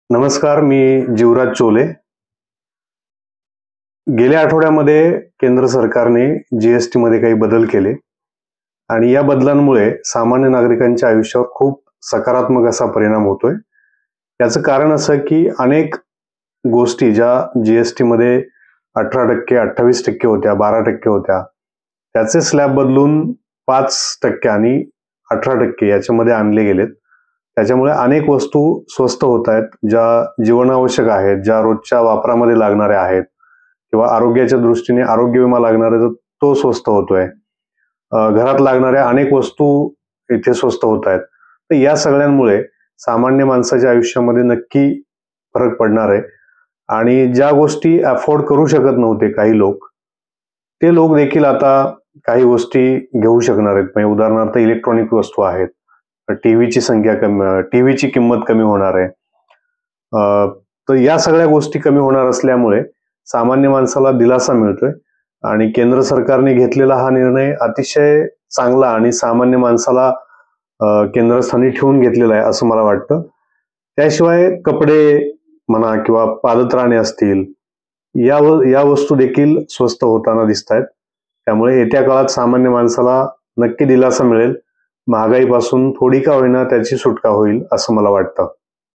नमस्कार, मी जीवराज चोले. गेल्या आठवड्यामध्ये केंद्र सरकारने जीएसटी मध्ये काही बदल केले आणि या बदलांमुळे सामान्य नागरिकांच्या आयुष्यावर खूप सकारात्मक असा परिणाम होतोय. याचं कारण असं की अनेक गोष्टी ज्या जीएसटी मध्ये 18%, 28% होत्या, 12% होत्या, त्याचे स्लॅब बदलून 5% आणि 18% याच्यामध्ये आणले गेलेत. त्याच्यामुळे अनेक वस्तू स्वस्त होत आहेत, ज्या जीवनावश्यक आहेत, ज्या रोजच्या वापरामध्ये लागणाऱ्या आहेत किंवा आरोग्याच्या दृष्टीने आरोग्य विमा लागणार आहे, तर तो स्वस्त होतोय. घरात लागणाऱ्या अनेक वस्तू इथे स्वस्त होत आहेत. तर या सगळ्यांमुळे सामान्य माणसाच्या आयुष्यामध्ये नक्की फरक पडणार आहे आणि ज्या गोष्टी अफोर्ड करू शकत नव्हते काही लोक, ते लोक देखील आता काही गोष्टी घेऊ शकणार आहेत. म्हणजे उदाहरणार्थ इलेक्ट्रॉनिक वस्तू आहेत, टीव्हीची संख्या कमी, टीव्हीची किंमत कमी होणार आहे. तर या सगळ्या गोष्टी कमी होणार असल्यामुळे सामान्य माणसाला दिलासा मिळतोय आणि केंद्र सरकारने घेतलेला हा निर्णय अतिशय चांगला आणि सामान्य माणसाला केंद्रस्थानी ठेवून घेतलेला आहे असं मला वाटतं. त्याशिवाय कपडे म्हणा किंवा पादत्राणे असतील, या वस्तू देखील स्वस्त होताना दिसत आहेत. त्यामुळे येत्या काळात सामान्य माणसाला नक्की दिलासा मिळेल. महागाईपासून थोडी का होईना त्याची सुटका होईल असं मला वाटतं.